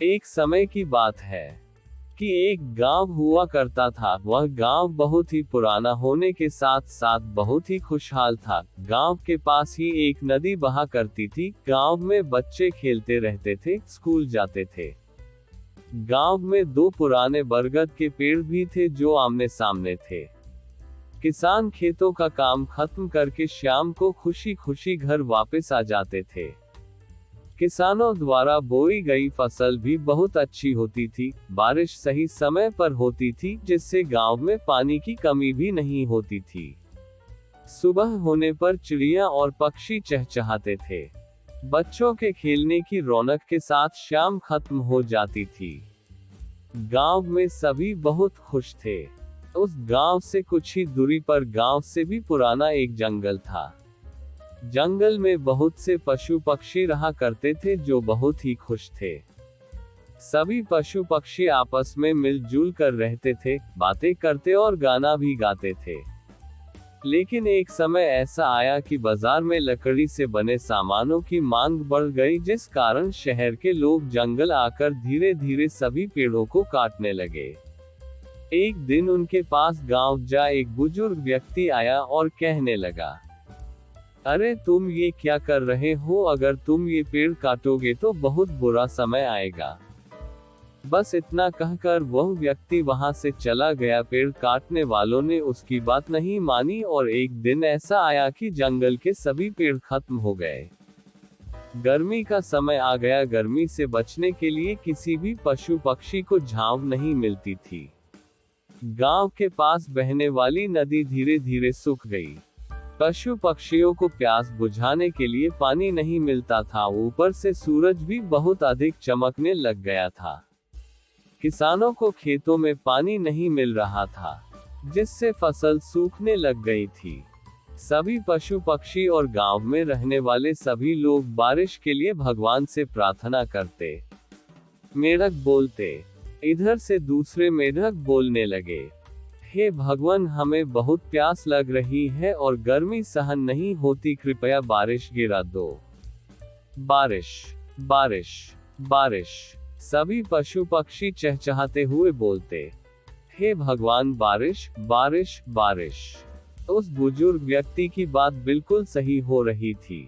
एक समय की बात है कि एक गांव हुआ करता था। वह गांव बहुत ही पुराना होने के साथ साथ बहुत ही खुशहाल था। गांव के पास ही एक नदी बहा करती थी। गांव में बच्चे खेलते रहते थे, स्कूल जाते थे। गांव में दो पुराने बरगद के पेड़ भी थे जो आमने सामने थे। किसान खेतों का काम खत्म करके शाम को खुशी खुशी घर वापस आ जाते थे। किसानों द्वारा बोई गई फसल भी बहुत अच्छी होती थी। बारिश सही समय पर होती थी जिससे गांव में पानी की कमी भी नहीं होती थी। सुबह होने पर चिड़िया और पक्षी चहचहाते थे। बच्चों के खेलने की रौनक के साथ शाम खत्म हो जाती थी। गांव में सभी बहुत खुश थे। उस गांव से कुछ ही दूरी पर गांव से भी पुराना एक जंगल था। जंगल में बहुत से पशु पक्षी रहा करते थे जो बहुत ही खुश थे। सभी पशु पक्षी आपस में मिलजुल कर रहते थे, बातें करते और गाना भी गाते थे। लेकिन एक समय ऐसा आया कि बाजार में लकड़ी से बने सामानों की मांग बढ़ गई, जिस कारण शहर के लोग जंगल आकर धीरे धीरे सभी पेड़ों को काटने लगे। एक दिन उनके पास गांव जा एक बुजुर्ग व्यक्ति आया और कहने लगा, अरे तुम ये क्या कर रहे हो? अगर तुम ये पेड़ काटोगे तो बहुत बुरा समय आएगा। बस इतना कहकर वह व्यक्ति वहां से चला गया। पेड़ काटने वालों ने उसकी बात नहीं मानी और एक दिन ऐसा आया कि जंगल के सभी पेड़ खत्म हो गए। गर्मी का समय आ गया। गर्मी से बचने के लिए किसी भी पशु पक्षी को छांव नहीं मिलती थी। गांव के पास बहने वाली नदी धीरे धीरे सूख गई। पशु पक्षियों को प्यास बुझाने के लिए पानी नहीं मिलता था। ऊपर से सूरज भी बहुत अधिक चमकने लग गया था। किसानों को खेतों में पानी नहीं मिल रहा था, जिससे फसल सूखने लग गई थी। सभी पशु पक्षी और गांव में रहने वाले सभी लोग बारिश के लिए भगवान से प्रार्थना करते। मेढक बोलते। इधर से दूसरे मेढक बोलने लगे, हे भगवान, हमें बहुत प्यास लग रही है और गर्मी सहन नहीं होती, कृपया बारिश गिरा दो। बारिश, बारिश, बारिश। सभी पशु पक्षी चहचहाते हुए बोलते, हे भगवान, बारिश, बारिश, बारिश। उस बुजुर्ग व्यक्ति की बात बिल्कुल सही हो रही थी।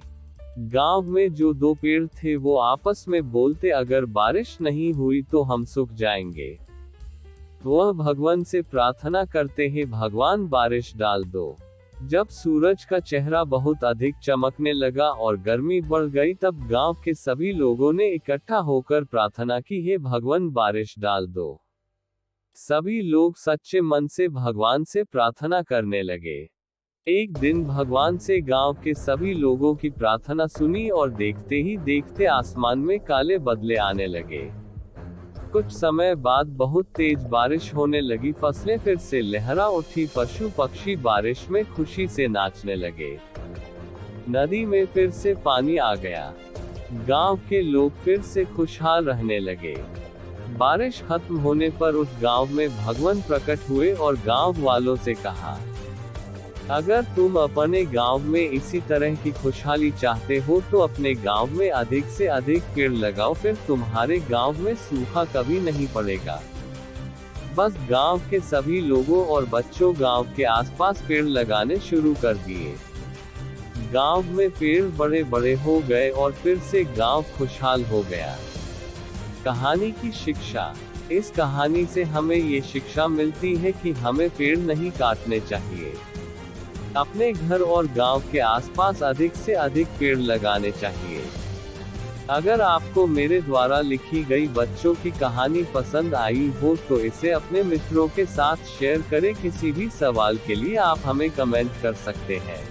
गांव में जो दो पेड़ थे वो आपस में बोलते, अगर बारिश नहीं हुई तो हम सूख जाएंगे। वह भगवान से प्रार्थना करते हैं, भगवान बारिश डाल दो। जब सूरज का चेहरा बहुत अधिक चमकने लगा और गर्मी बढ़ गई, तब गांव के सभी लोगों ने इकट्ठा होकर प्रार्थना की, हे भगवान बारिश डाल दो। सभी लोग सच्चे मन से भगवान से प्रार्थना करने लगे। एक दिन भगवान से गांव के सभी लोगों की प्रार्थना सुनी और देखते ही देखते आसमान में काले बादल आने लगे। कुछ समय बाद बहुत तेज बारिश होने लगी। फसलें फिर से लहरा उठी। पशु पक्षी बारिश में खुशी से नाचने लगे। नदी में फिर से पानी आ गया। गांव के लोग फिर से खुशहाल रहने लगे। बारिश खत्म होने पर उस गांव में भगवान प्रकट हुए और गांव वालों से कहा, अगर तुम अपने गांव में इसी तरह की खुशहाली चाहते हो तो अपने गांव में अधिक से अधिक पेड़ लगाओ, फिर तुम्हारे गांव में सूखा कभी नहीं पड़ेगा। बस गांव के सभी लोगों और बच्चों गांव के आसपास पेड़ लगाने शुरू कर दिए। गांव में पेड़ बड़े बड़े हो गए और फिर से गांव खुशहाल हो गया। कहानी की शिक्षा। इस कहानी से हमें ये शिक्षा मिलती है कि हमें पेड़ नहीं काटने चाहिए। अपने घर और गांव के आसपास अधिक से अधिक पेड़ लगाने चाहिए। अगर आपको मेरे द्वारा लिखी गई बच्चों की कहानी पसंद आई हो तो इसे अपने मित्रों के साथ शेयर करें। किसी भी सवाल के लिए आप हमें कमेंट कर सकते हैं।